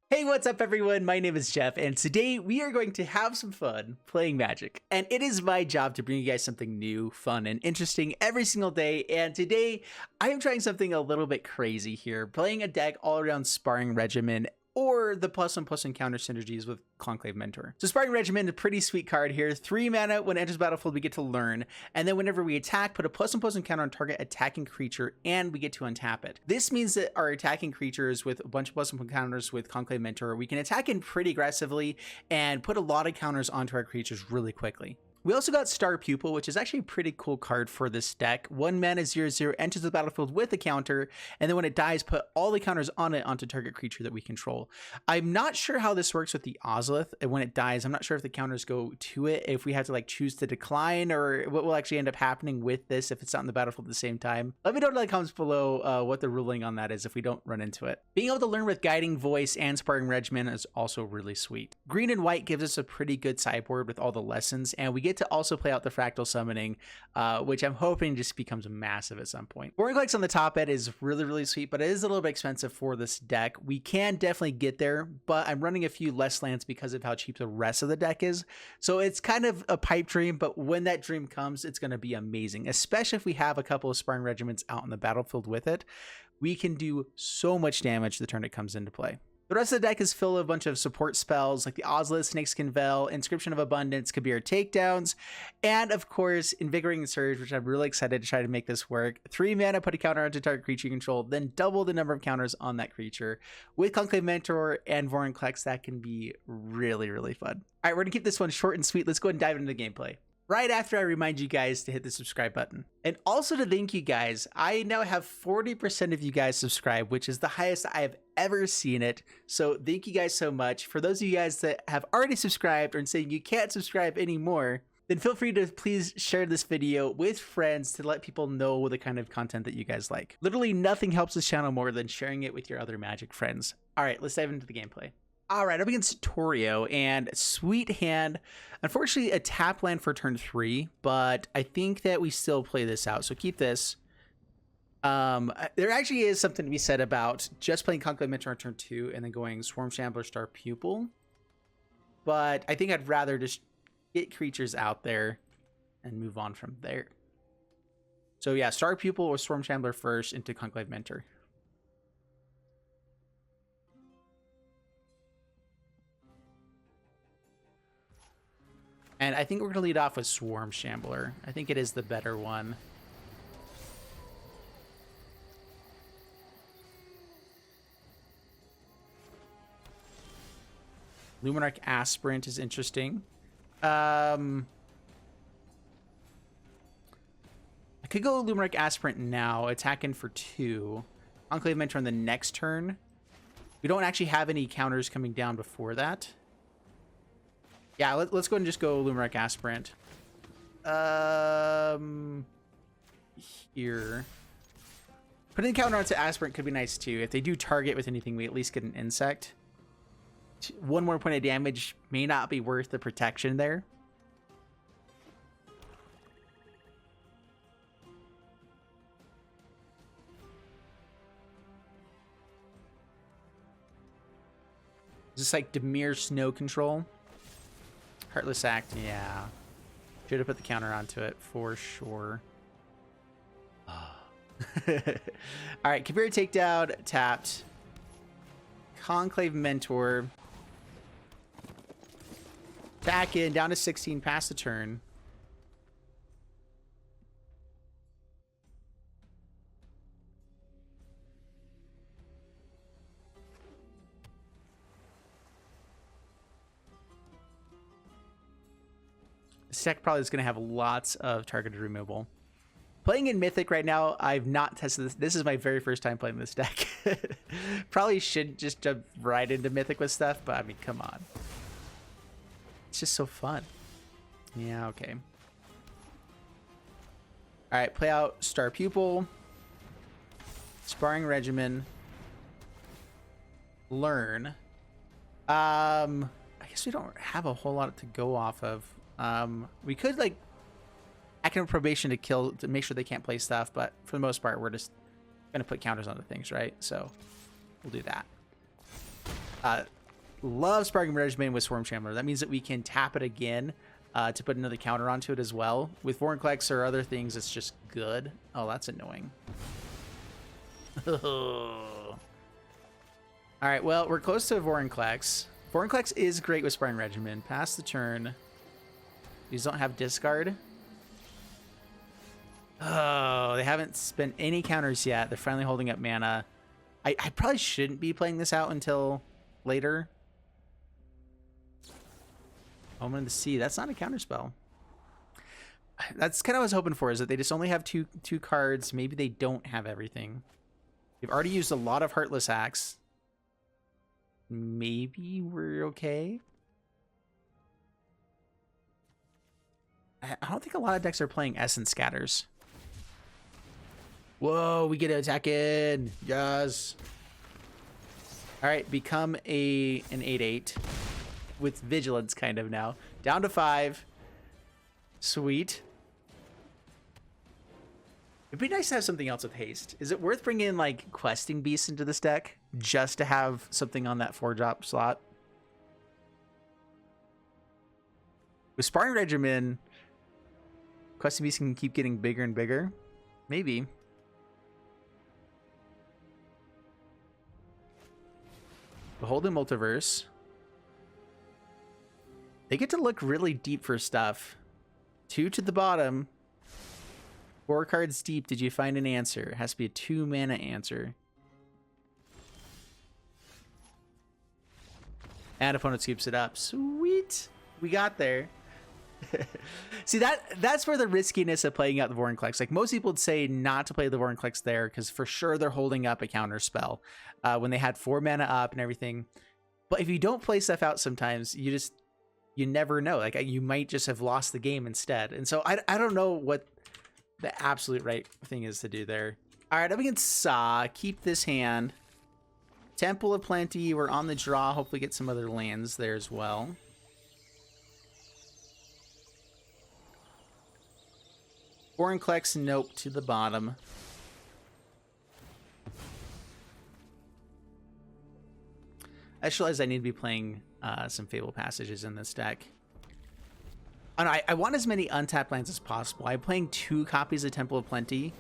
Hey, what's up everyone? My name is Jeff, and today we are going to have some fun playing Magic. And it is my job to bring you guys something new, fun, and interesting every single day. And today, I am trying something a little bit crazy here, playing a deck all around Sparring Regimen, or the +1/+1 counter synergies with Conclave Mentor. So Sparring Regimen, a pretty sweet card here. 3 mana, when it enters battlefield, we get to learn. And then whenever we attack, put a +1/+1 counter on target attacking creature, and we get to untap it. This means that our attacking creatures with a bunch of +1/+1 counters with Conclave Mentor, we can attack in pretty aggressively and put a lot of counters onto our creatures really quickly. We also got Star Pupil, which is actually a pretty cool card for this deck. 1 mana, 0/0, enters the battlefield with a counter, and then when it dies, put all the counters on it onto target creature that we control. I'm not sure how this works with the Ozolith, and when it dies, I'm not sure if the counters go to it, if we have to like choose to decline, or what will actually end up happening with this if it's not in the battlefield at the same time. Let me know in the comments below what the ruling on that is if we don't run into it. Being able to learn with Guiding Voice and Sparring Regimen is also really sweet. Green and white gives us a pretty good sideboard with all the lessons, and we get to also play out the Fractal Summoning, which I'm hoping just becomes massive at some point. Vorinclex on the top end is really sweet, but it is a little bit expensive for this deck. We can definitely get there, but I'm running a few less lands because of how cheap the rest of the deck is. So it's kind of a pipe dream, but when that dream comes, it's going to be amazing, especially if we have a couple of Sparring Regiments out in the battlefield with it. We can do so much damage the turn it comes into play. The rest of the deck is filled with a bunch of support spells like the Ozolith, Snakeskin Veil, Inscription of Abundance, Kabira Takedowns, and of course, Invigorating Surge, which I'm really excited to try to make this work. 3 mana, put a counter onto target creature you control, then double the number of counters on that creature. With Conclave Mentor and Vorinclex, that can be really fun. All right, we're gonna keep this one short and sweet. Let's go ahead and dive into the gameplay. Right after I remind you guys to hit the subscribe button. And also to thank you guys, I now have 40% of you guys subscribed, which is the highest I have ever seen it. So thank you guys so much. For those of you guys that have already subscribed or saying you can't subscribe anymore, then feel free to please share this video with friends to let people know the kind of content that you guys like. Literally nothing helps this channel more than sharing it with your other Magic friends. All right, let's dive into the gameplay. All right, up against Torio, and sweet hand. Unfortunately, a tap land for turn 3, but I think that we still play this out, so keep this. There actually is something to be said about just playing Conclave Mentor on turn 2 and then going Swarm Shambler, Star Pupil. But I think I'd rather just get creatures out there and move on from there. So yeah, Star Pupil or Swarm Shambler first into Conclave Mentor. And I think we're going to lead off with Swarm Shambler. I think it is the better one. Luminarch Aspirant is interesting. I could go Luminarch Aspirant now, attacking for 2. Conclave Mentor on the next turn. We don't actually have any counters coming down before that. Yeah, let's go and just go Luminarch Aspirant. Here. Putting the counter onto Aspirant could be nice too. If they do target with anything, we at least get an insect. 1 more point of damage may not be worth the protection there. Is this like Dimir Snow Control? Heartless Act, yeah. Should have put the counter onto it for sure. All right, Kabira Takedown, tapped. Conclave Mentor. Back in, down to 16, past the turn. This deck probably is going to have lots of targeted removal. Playing in Mythic right now, I've not tested this. This is my very first time playing this deck. Probably should just jump right into Mythic with stuff, but I mean, come on. It's just so fun. Yeah, okay. All right, play out Star Pupil. Sparring Regimen. Learn. I guess we don't have a whole lot to go off of. We could like Academic Probation to kill to make sure they can't play stuff, but for the most part, we're just gonna put counters on the things, right? So we'll do that. love Sparring Regimen with Swarm Shambler. That means that we can tap it again to put another counter onto it as well. With Vorinclex or other things, it's just good. Oh, that's annoying. All right, well, we're close to Vorinclex. Vorinclex is great with Sparring Regimen. Pass the turn. These don't have discard. Oh, they haven't spent any counters yet. They're finally holding up mana. I probably shouldn't be playing this out until later. Omen of the Sea. That's not a counter spell. That's kind of what I was hoping for, is that they just only have two cards. Maybe they don't have everything. They've already used a lot of Heartless Axe. Maybe we're okay. I don't think a lot of decks are playing Essence Scatters. Whoa, we get to attack in. Yes. All right, become an 8/8 with Vigilance kind of now. Down to 5. Sweet. It'd be nice to have something else with haste. Is it worth bringing in like Questing Beast into this deck just to have something on that 4-drop slot? With Sparring Regimen, Questing Beast can keep getting bigger and bigger. Maybe. Beholden Multiverse. They get to look really deep for stuff. 2 to the bottom. 4 cards deep. Did you find an answer? It has to be a 2-mana answer. And opponent scoops it up. Sweet. We got there. See, that's where the riskiness of playing out the Vorinclex. Like, most people would say not to play the Vorinclex there because for sure they're holding up a counter spell when they had 4 mana up and everything. But if you don't play stuff out sometimes, you never know. Like, you might just have lost the game instead. And so I don't know what the absolute right thing is to do there. All right, up against Saw. Keep this hand. Temple of Plenty. We're on the draw. Hopefully get some other lands there as well. Vorinclex, nope, to the bottom. I just realized I need to be playing some Fable Passages in this deck. And I want as many untapped lands as possible. I'm playing 2 copies of Temple of Plenty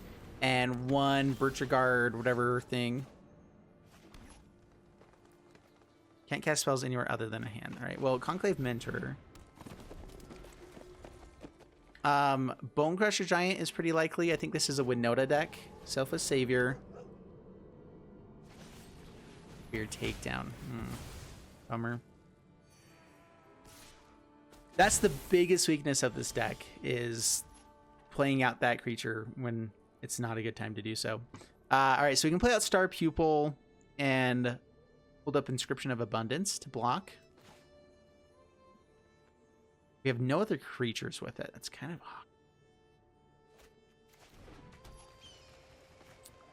and 1 Bretagard whatever thing. Can't cast spells anywhere other than a hand. All right, well, Conclave Mentor. Bone Crusher Giant is pretty likely. I think this is a Winota deck. Selfless Savior. Kabira Takedown. Bummer. That's the biggest weakness of this deck, is playing out that creature when it's not a good time to do so. All right, so we can play out Star Pupil and hold up Inscription of Abundance to block. We have no other creatures with it. That's kind of odd.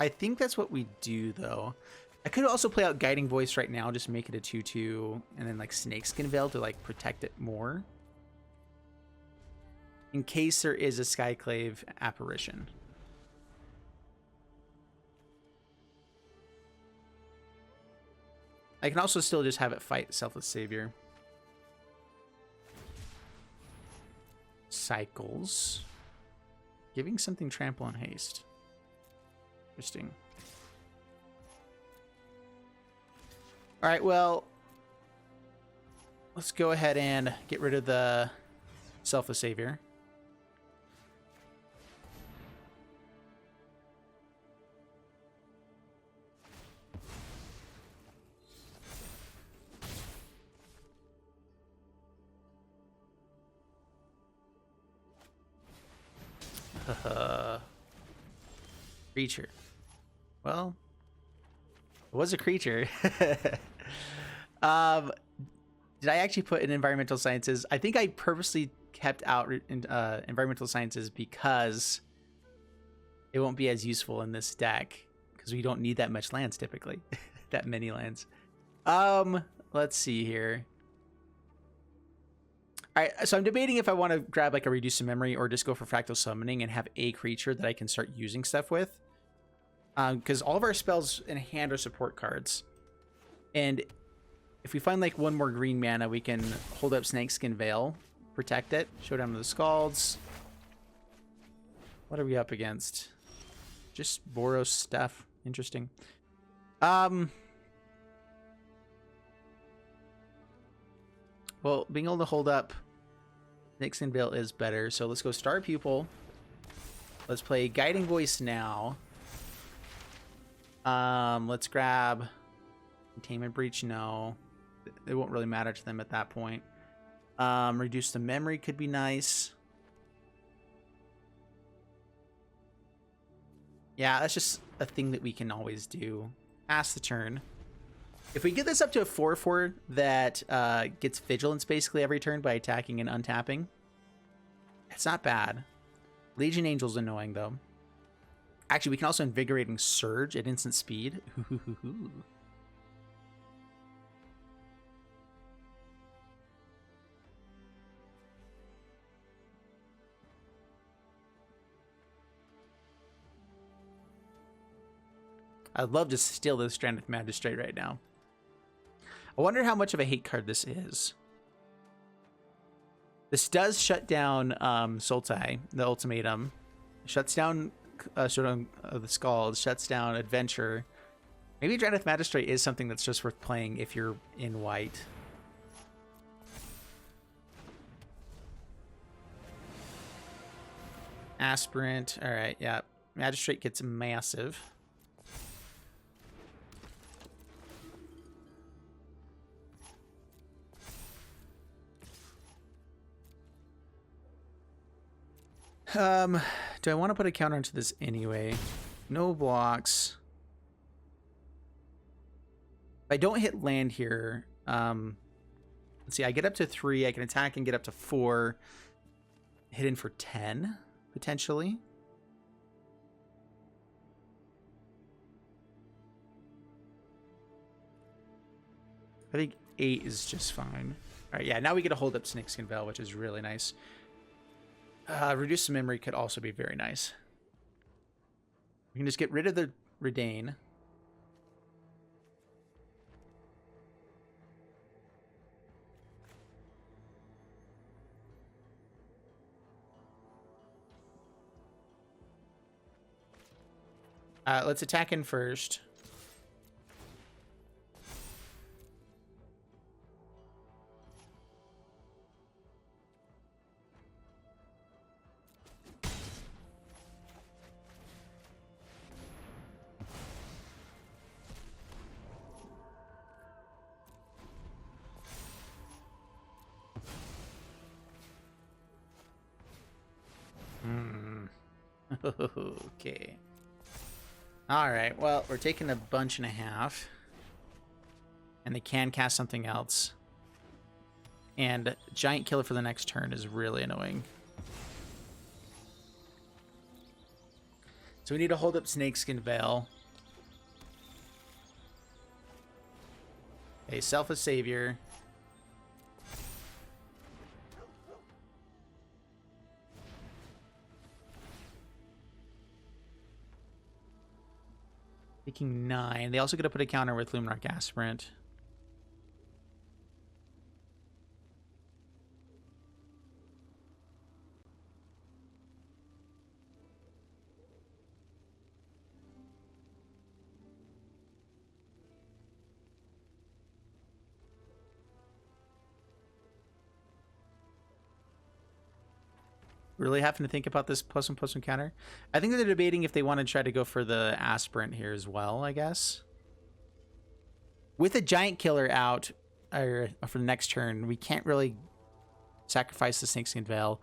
I think that's what we do, though. I could also play out Guiding Voice right now, just make it a 2/2, and then like Snakeskin Veil to like protect it more, in case there is a Skyclave Apparition. I can also still just have it fight Selfless Savior. Cycles. Giving something trample and haste. Interesting. All right, well, let's go ahead and get rid of the Selfless Savior. Creature. Well, it was a creature. Did I actually put in Environmental Sciences? I think I purposely kept out Environmental Sciences because it won't be as useful in this deck because we don't need that much lands typically. That many lands. Let's see here. All right, so I'm debating if I want to grab like a Reduce to Memory or just go for Fractal Summoning and have a creature that I can start using stuff with. Because all of our spells in hand are support cards. And If we find like one more green mana, we can hold up Snakeskin Veil, protect it, Showdown of the Scalds. What are we up against? Just Boros stuff. Interesting. Well, being able to hold up Snakeskin Veil is better. So let's go Star Pupil. Let's play Guiding Voice now. Let's grab Containment Breach. No, it won't really matter to them at that point. Reduce the memory could be nice. Yeah, that's just a thing that we can always do. Pass the turn. If we get this up to a 4/4 that gets Vigilance basically every turn by attacking and untapping, it's not bad. Legion Angel's annoying, though. Actually, we can also Invigorating Surge at instant speed. I'd love to steal this Stranded Magistrate right now. I wonder how much of a hate card this is. This does shut down Sultai, the ultimatum. Shuts down Showdown of the Scalds, shuts down Adventure. Maybe Stranded Magistrate is something that's just worth playing if you're in white. Aspirant. Alright, yeah. Magistrate gets massive. Do I want to put a counter into this anyway? No blocks. If I don't hit land here, let's see, I get up to 3, I can attack and get up to 4. Hit in for 10, potentially. I think 8 is just fine. All right, yeah, now we get to hold up Snakeskin Veil, which is really nice. Reduce the memory could also be very nice. We can just get rid of the Redain. Let's attack in first. Okay. Alright, well, we're taking a bunch and a half. And they can cast something else. And Giant Killer for the next turn is really annoying. So we need to hold up Snakeskin Veil. Okay, Selfless Savior. Taking 9. They also get to put a counter with Luminarch Aspirant. Really having to think about this +1/+1 counter. I think they're debating if they want to try to go for the Aspirant here as well, I guess. With a Giant Killer out or for the next turn, we can't really sacrifice the Snakeskin Veil.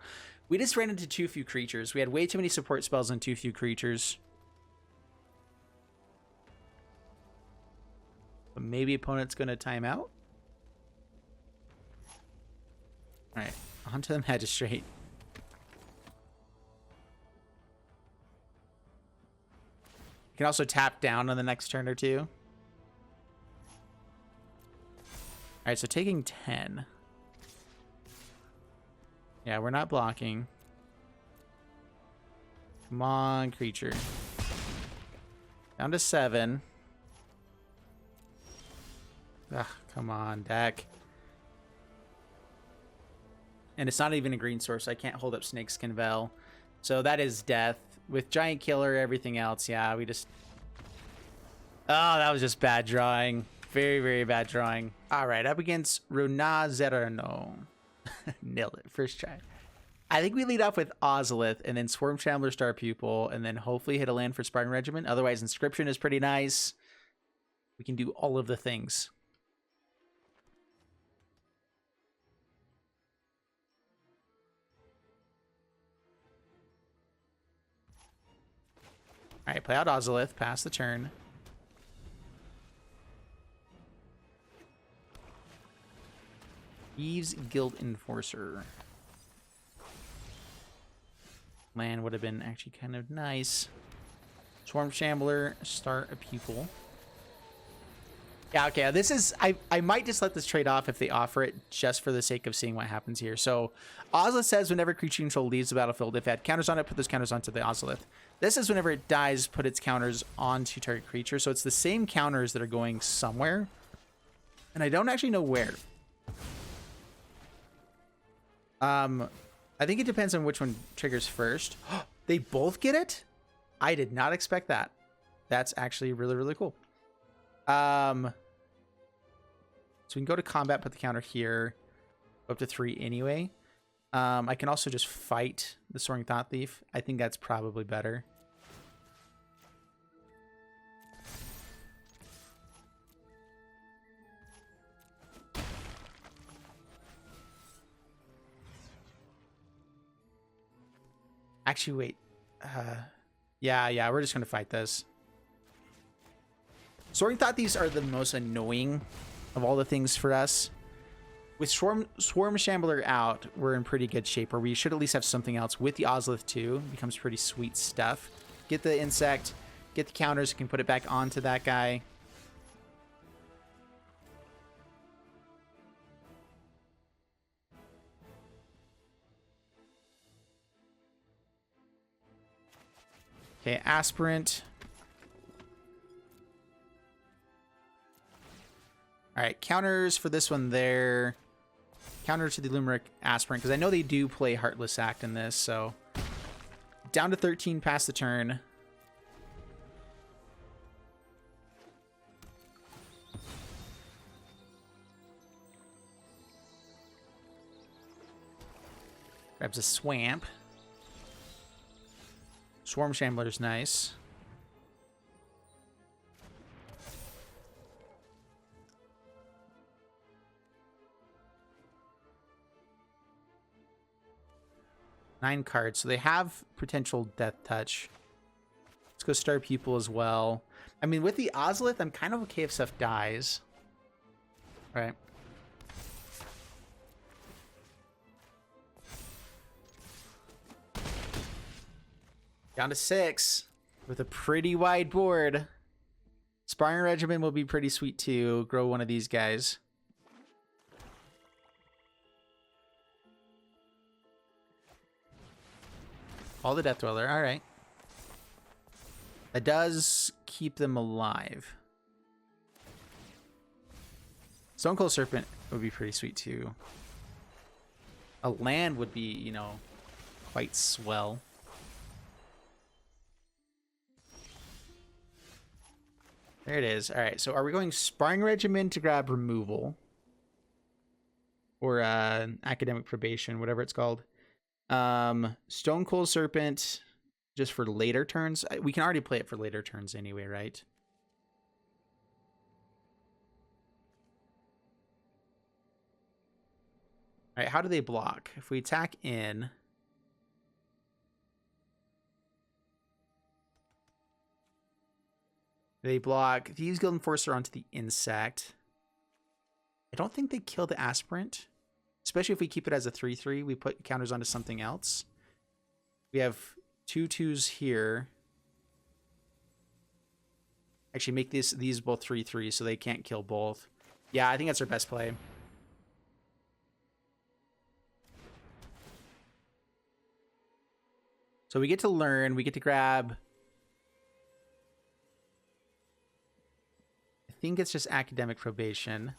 We just ran into too few creatures. We had way too many support spells and too few creatures. But maybe opponent's going to time out. Alright, on to the Magistrate. You can also tap down on the next turn or two. Alright, so taking 10. Yeah, we're not blocking. Come on, creature. Down to 7. Ugh, come on, deck. And it's not even a green source, so I can't hold up Snakeskin Veil. So that is death. With Giant Killer, everything else, yeah, we just... Oh, that was just bad drawing. Very, very bad drawing. All right, up against Runa Zerano. Nailed it, first try. I think we lead off with Ozolith, and then Swarm Shambler, Star Pupil, and then hopefully hit a land for Sparring Regimen. Otherwise, Inscription is pretty nice. We can do all of the things. All right, play out Ozolith, pass the turn. Thieves Guild Enforcer. Land would have been actually kind of nice. Swarm Shambler, Star Pupil. Yeah, okay, this is... I might just let this trade off if they offer it, just for the sake of seeing what happens here. So, Ozolith says whenever creature control leaves the battlefield, if it had counters on it, put those counters onto the Ozolith. This is whenever it dies, put its counters onto target creature. So it's the same counters that are going somewhere. And I don't actually know where. I think it depends on which one triggers first. They both get it? I did not expect that. That's actually really, really cool. So we can go to combat, put the counter here. Go up to 3 anyway. I can also just fight the Soaring Thought Thief. I think that's probably better. Actually, wait. Yeah, we're just going to fight this. Soaring Thought Thieves are the most annoying of all the things for us. With Swarm Shambler out, we're in pretty good shape, or we should at least have something else. With the Ozolith too, it becomes pretty sweet stuff. Get the insect, get the counters, can put it back onto that guy. Okay, Aspirant. All right, counters for this one there. Counter to the Luminarch Aspirant, because I know they do play Heartless Act in this, so... Down to 13 past the turn. Grabs a Swamp. Swarm Shambler's nice. Nine cards, so they have potential Death Touch. Let's go Star Pupil as well. I mean, with the Ozolith, I'm kind of okay if stuff dies. Right. Down to 6 with a pretty wide board. Sparring Regimen will be pretty sweet too. Grow one of these guys. All the Death Dweller, all right. That does keep them alive. Stonecoil Serpent would be pretty sweet too. A land would be, you know, quite swell. There it is. All right, so are we going Sparring Regimen to grab removal? Or Academic Probation, whatever it's called. Stonecoil Serpent just for later turns. We can already play it for later turns anyway, right? All right, how do they block? If we attack in... They block Thieves Guild Enforcer onto the insect. I don't think they kill the Aspirant. Especially if we keep it as a 3/3, we put counters onto something else. We have 2 2s here. Actually, make these both 3/3 so they can't kill both. Yeah, I think that's our best play. So we get to learn. We get to grab... I think it's just Academic Probation.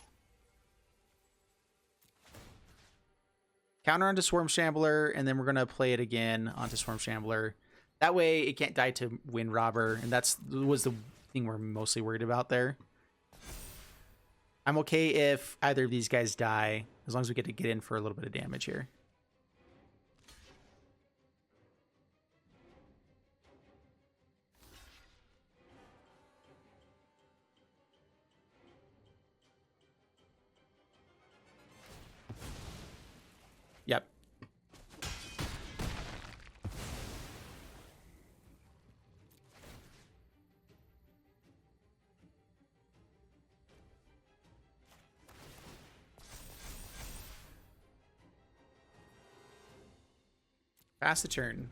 Counter onto Swarm Shambler, and then we're going to play it again onto Swarm Shambler. That way it can't die to Wind Robber, and was the thing we're mostly worried about there. I'm okay if either of these guys die, as long as we get to get in for a little bit of damage here. Yep. Pass the turn.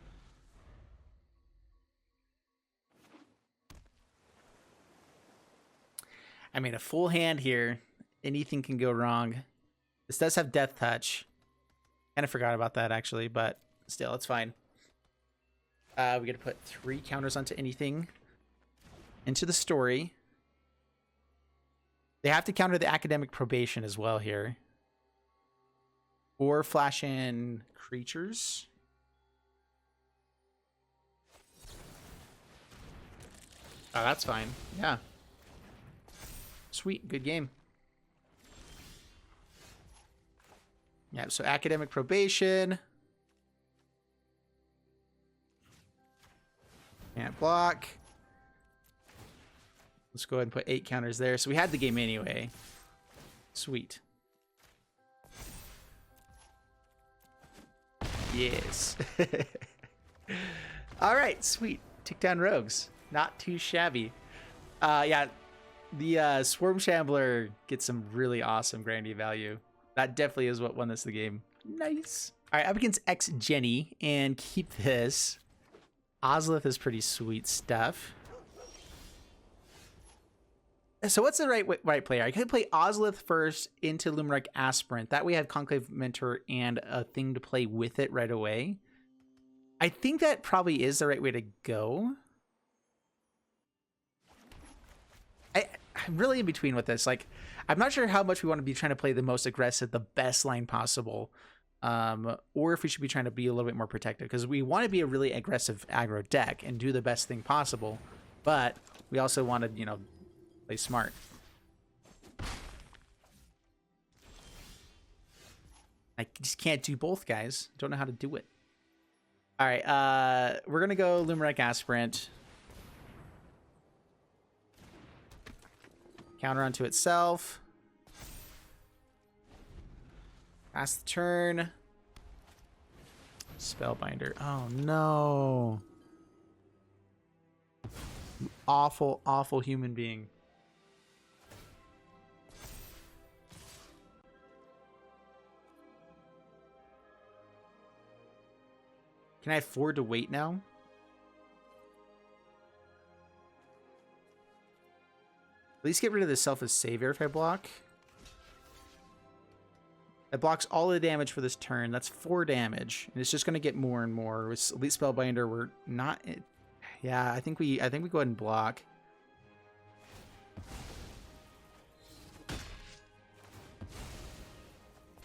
I mean, a full hand here. Anything can go wrong. This does have Death Touch. Kind of forgot about that, actually, but still, it's fine. We got to put 3 counters onto anything. Into the story. They have to counter the Academic Probation as well here. Or flash in creatures. Oh, that's fine. Yeah. Sweet. Good game. Yeah, so Academic Probation. Can't block. Let's go ahead and put 8 counters there. So we had the game anyway. Sweet. Yes. All right, sweet. Tick down rogues. Not too shabby. Yeah, the Swarm Shambler gets some really awesome Grandy value. That definitely is what won us the game. Nice. All right, up against X Jenny, and keep this. Ozolith is pretty sweet stuff. So what's the right player? I could play Ozolith first into Luminarch Aspirant. That way I have Conclave Mentor and a thing to play with it right away. I think that probably is the right way to go. I'm really in between with this. Like, I'm not sure how much we want to be trying to play the most aggressive, the best line possible, or if we should be trying to be a little bit more protective, because we want to be a really aggressive aggro deck and do the best thing possible, but we also want to, you know, play smart. I just can't do both, guys. Don't know how to do it. All right, we're gonna go Luminarch Aspirant. Counter onto itself. Pass the turn. Spellbinder. Oh no. You awful, awful human being. Can I afford to wait now? At least get rid of the Selfless Savior if I block. It blocks all the damage for this turn. That's 4 damage. And it's just going to get more and more. With Elite Spellbinder, we're not... Yeah, I think we go ahead and block.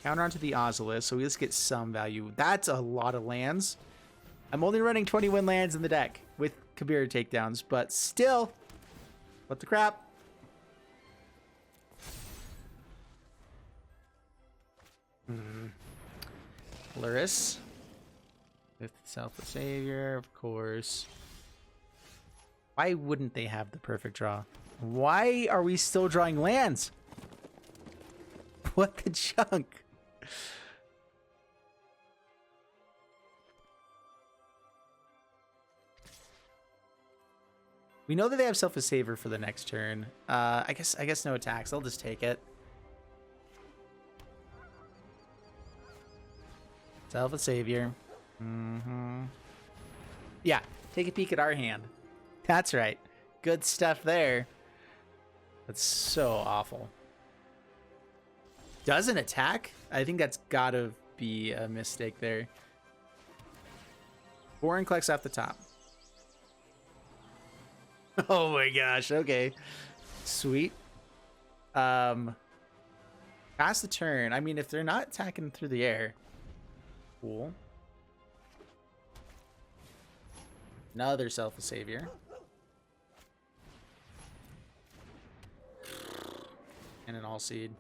Counter onto the Ozolith, so we just get some value. That's a lot of lands. I'm only running 21 lands in the deck with Kabira Takedowns, but still, what the crap? Luris with Selfless Savior, of course. Why wouldn't they have the perfect draw? Why are we still drawing lands? What the chunk? We know that they have Selfless Savior for the next turn. I guess no attacks. I'll just take it. Selfless Savior. Yeah, take a peek at our hand. That's right. Good stuff there. That's so awful. Doesn't attack? I think that's gotta be a mistake there. Vorinclex off the top. Oh my gosh, okay. Sweet. Pass the turn. I mean, if they're not attacking through the air, Cool. Another Selfless Savior. And an All Seed.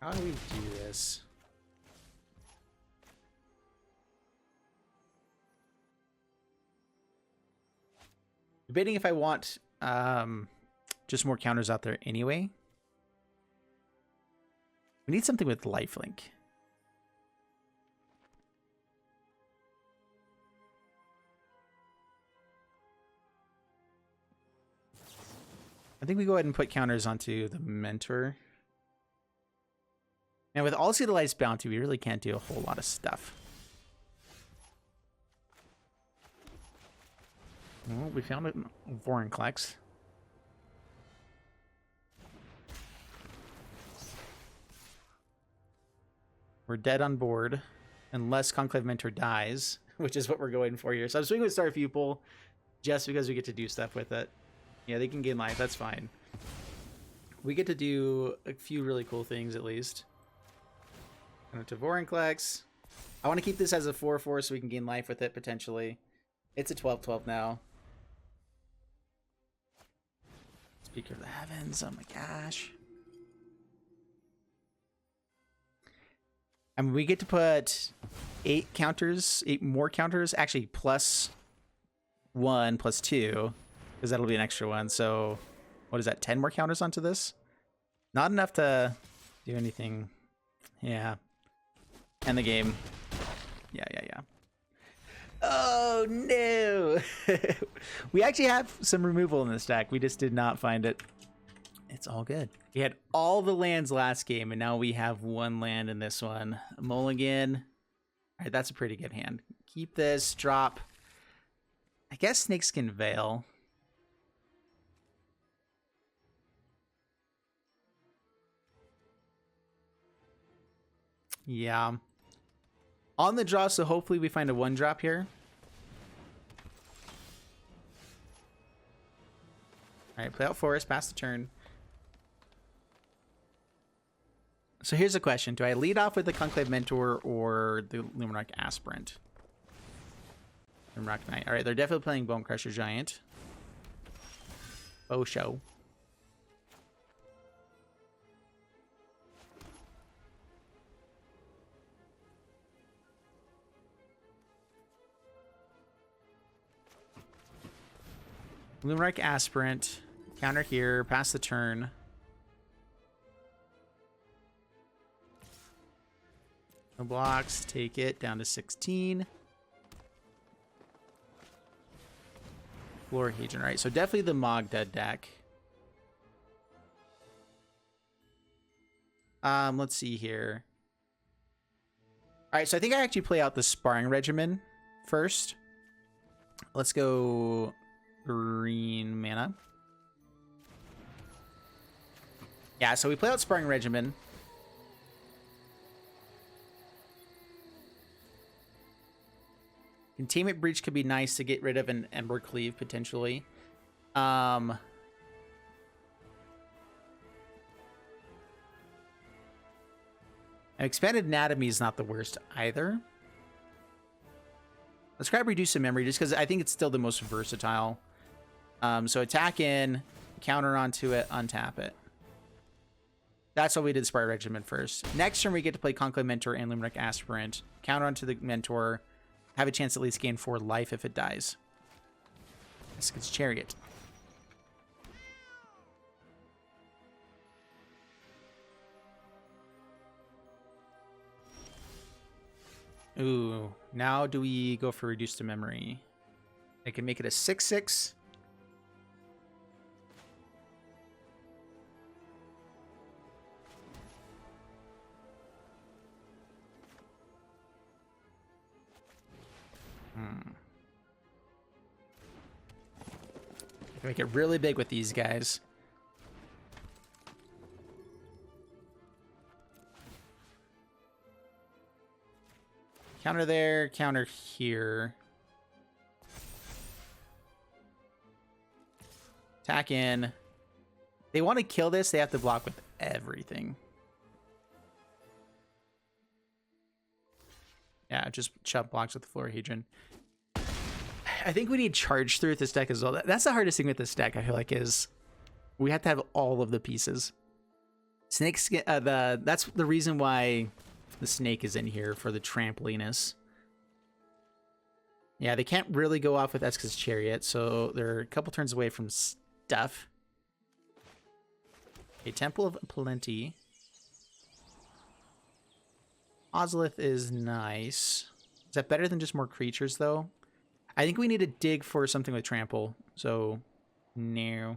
How do we do this? Debating if I want just more counters out there anyway. We need something with lifelink. I think we go ahead and put counters onto the Mentor. And with All Seed Light's Bounty, we really can't do a whole lot of stuff. Well, we found it in Vorinclex. We're dead on board, unless Conclave Mentor dies, which is what we're going for here. So I'm swinging with Star Pupil, just because we get to do stuff with it. Yeah, they can gain life, that's fine. We get to do a few really cool things, at least. To Vorinclex. I want to keep this as a 4/4 so we can gain life with it, potentially. It's a 12/12 now. Speaker of the Heavens, oh my gosh. I mean, we get to put 8 counters, 8 more counters, actually +1, +2, because that'll be an extra one. So, what is that, 10 more counters onto this? Not enough to do anything. Yeah. End the game. Yeah. Oh, no. We actually have some removal in this deck. We just did not find it. It's all good. We had all the lands last game, and now we have 1 land in this one. A mulligan. All right, that's a pretty good hand. Keep this. Drop. I guess Snakeskin Veil. Yeah. On the draw, so hopefully we find a 1-drop here. Alright, play out Forest, pass the turn. So here's a question. Do I lead off with the Conclave Mentor or the Luminarch Aspirant? Luminarch Knight. Alright, they're definitely playing Bone Crusher Giant. Oh, show. Luminarch Aspirant, counter here, pass the turn. No blocks, take it down to 16. Floor Agent, right? So definitely the Mogdud deck. Let's see here. All right, so I think I actually play out the Sparring Regimen first. Let's go green mana. Yeah, so we play out Sparring Regimen. Containment Breach could be nice to get rid of an Ember Cleave, potentially. An Expanded Anatomy is not the worst either. Let's grab Reduce to Memory, just because I think it's still the most versatile. So attack in, counter onto it, untap it. That's what we did Sparring Regimen first. Next turn, we get to play Conclave Mentor and Luminarch Aspirant. Counter onto the Mentor. Have a chance to at least gain 4 life if it dies. This gets Chariot. Ooh, now do we go for Reduce to Memory? I can make it a 6/6. Make it really big with these guys. Counter there, counter here. Attack in. They want to kill this, they have to block with everything. Yeah, just shove blocks with the Florahedron. I think we need charge through with this deck as well. That's the hardest thing with this deck, I feel like, is we have to have all of the pieces. Snakeskin, that's the reason why the snake is in here, for the trampoliness. Yeah, they can't really go off with Eska's Chariot, so they're a couple turns away from stuff. A Temple of Plenty. Ozolith is nice. Is that better than just more creatures, though? I think we need to dig for something with trample, so no.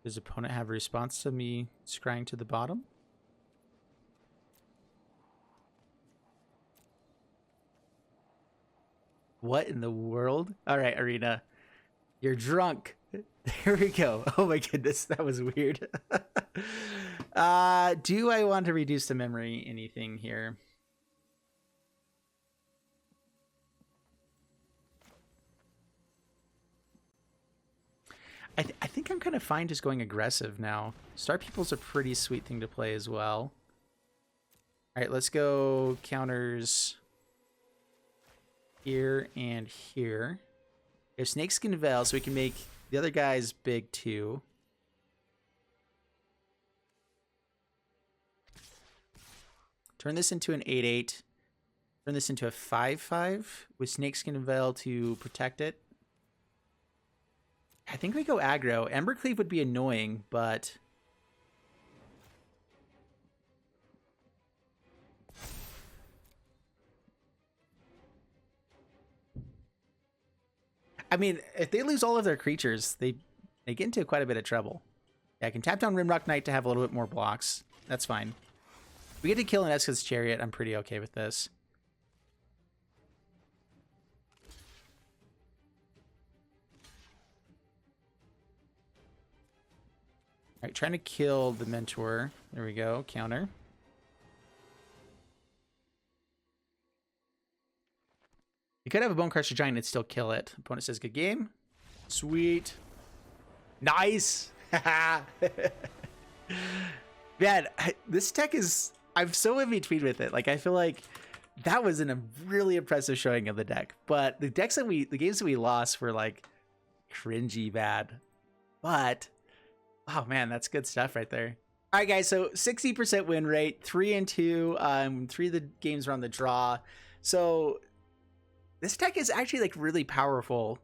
Does opponent have a response to me scrying to the bottom? What in the world? All right, Arena. You're drunk. There we go. Oh my goodness, that was weird. Do I want to reduce the memory anything here? I think I'm kind of fine just going aggressive now. Star Pupil's a pretty sweet thing to play as well. All right, let's go counters here and here. We have Snakeskin Veil, so we can make the other guys big too. Turn this into an 8/8. Turn this into a 5/5 with Snakeskin Veil to protect it. I think we go aggro. Embercleave would be annoying, but I mean, if they lose all of their creatures, they get into quite a bit of trouble. Yeah, I can tap down Rimrock Knight to have a little bit more blocks. That's fine. If we get to kill an Eska's Chariot, I'm pretty okay with this. All right, trying to kill the Mentor. There we go, counter. You could have a Bone Crusher Giant and still kill it. Opponent says, good game. Sweet. Nice. Man, this deck is... I'm so in between with it. Like, I feel like that was a really impressive showing of the deck. But the games that we lost were, like, cringy bad. But... oh man, that's good stuff right there. All right, guys, so 60% win rate, 3-2. 3 of the games were on the draw. So this deck is actually like really powerful.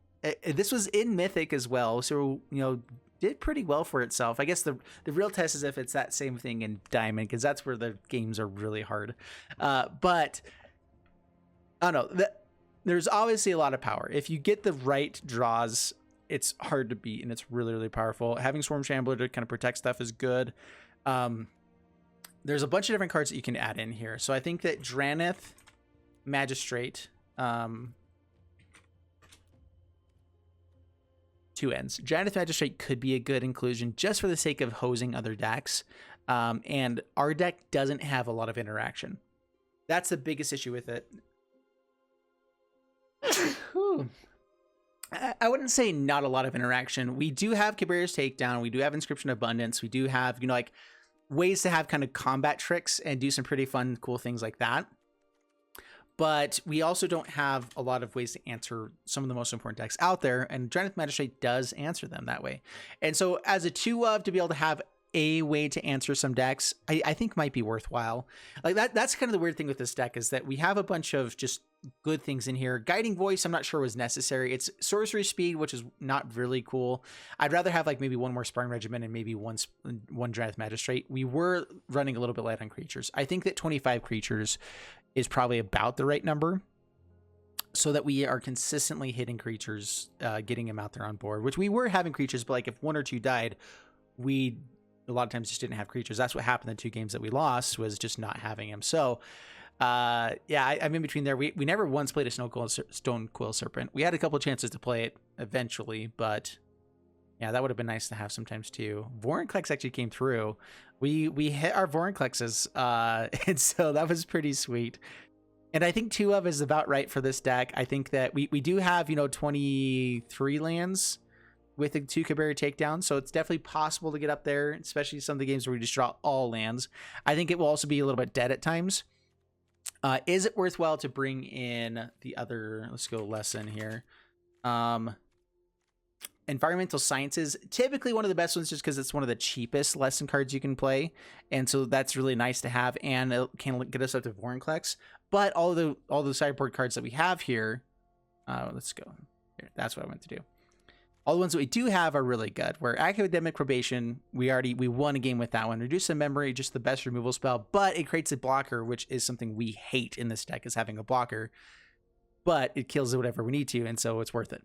This was in Mythic as well, so you know, did pretty well for itself. I guess the real test is if it's that same thing in Diamond, because that's where the games are really hard. But I don't know. There's obviously a lot of power if you get the right draws. It's hard to beat, and it's really, really powerful. Having Swarm Shambler to kind of protect stuff is good. There's a bunch of different cards that you can add in here. So I think that Drannith Magistrate, 2 ends. Drannith Magistrate could be a good inclusion just for the sake of hosing other decks. And our deck doesn't have a lot of interaction. That's the biggest issue with it. I wouldn't say not a lot of interaction. We do have Kabira's Takedown. We do have Inscription of Abundance. We do have, you know, like ways to have kind of combat tricks and do some pretty fun, cool things like that. But we also don't have a lot of ways to answer some of the most important decks out there. And Drannith Magistrate does answer them that way. And so as a 2-of, to be able to have a way to answer some decks, I think might be worthwhile. Like that's kind of the weird thing with this deck, is that we have a bunch of just good things in here. Guiding Voice, I'm not sure was necessary. It's sorcery speed, which is not really cool. I'd rather have like maybe one more Sparring Regimen and maybe one Drannith Magistrate. We were running a little bit light on creatures. I think that 25 creatures is probably about the right number, so that we are consistently hitting creatures, getting them out there on board, which we were having creatures, but like if 1 or 2 died, we a lot of times just didn't have creatures. That's what happened in the 2 games that we lost, was just not having them. So yeah, I'm in between there. We never once played a Stonecoil Serpent. We had a couple chances to play it eventually, but Yeah, that would have been nice to have sometimes too. Vorinclex actually came through. We hit our Vorinclexes, and so that was pretty sweet. And I think 2 of is about right for this deck. I think that we do have, 23 lands with the 2 Kabira Takedown, so it's definitely possible to get up there, especially some of the games where we just draw all lands. I think it will also be a little bit dead at times. Is it worthwhile to bring in the other, let's go lesson here. Environmental Sciences, typically one of the best ones just because it's one of the cheapest lesson cards you can play. And so that's really nice to have, and it can get us up to Vorinclex. But all the sideboard cards that we have here, let's go here. That's what I meant to do. All the ones that we do have are really good. Where Academic Probation, we won a game with that one. Reduce the memory, just the best removal spell, but it creates a blocker, which is something we hate in this deck, is having a blocker. But it kills it whatever we need to, and so it's worth it,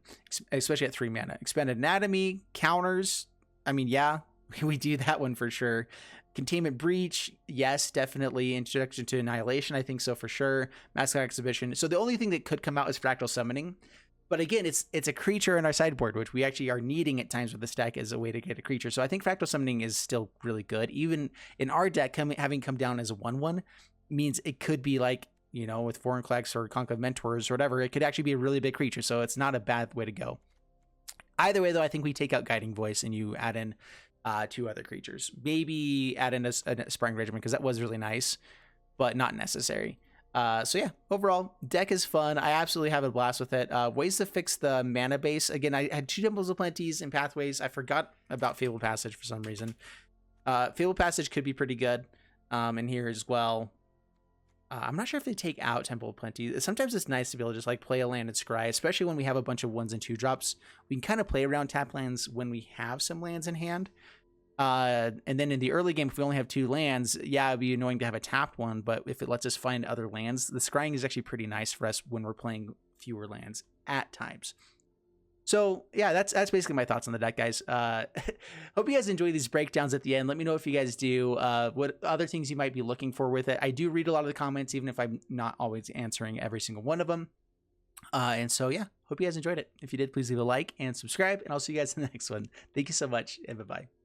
especially at 3 mana. Expanded Anatomy, counters. I mean, yeah, we do that one for sure. Containment Breach, yes, definitely. Introduction to Annihilation, I think so for sure. Mascot Exhibition. So the only thing that could come out is Fractal Summoning. But again, it's a creature in our sideboard, which we actually are needing at times with this deck as a way to get a creature. So I think Fractal Summoning is still really good. Even in our deck, having come down as a 1/1 means it could be like, with Vorinclex or Conclave Mentors or whatever, it could actually be a really big creature. So it's not a bad way to go. Either way, though, I think we take out Guiding Voice and you add in 2 other creatures. Maybe add in a Sparring Regimen, because that was really nice, but not necessary. So yeah, overall, deck is fun. I absolutely have a blast with it. Ways to fix the mana base. Again, I had 2 Temples of Plenties and Pathways. I forgot about Fabled Passage for some reason. Fabled Passage could be pretty good in here as well. I'm not sure if they take out Temple of Plenty. Sometimes it's nice to be able to just like play a land and scry, especially when we have a bunch of 1s and 2 drops. We can kind of play around tap lands when we have some lands in hand. And then in the early game, if we only have 2 lands, yeah, it'd be annoying to have a tapped one, but if it lets us find other lands, the scrying is actually pretty nice for us when we're playing fewer lands at times. So yeah, that's basically my thoughts on the deck, guys. Hope you guys enjoy these breakdowns at the end. Let me know if you guys do, what other things you might be looking for with it. I do read a lot of the comments, even if I'm not always answering every single one of them. And so yeah, hope you guys enjoyed it. If you did, please leave a like and subscribe, and I'll see you guys in the next one. Thank you so much, and bye-bye.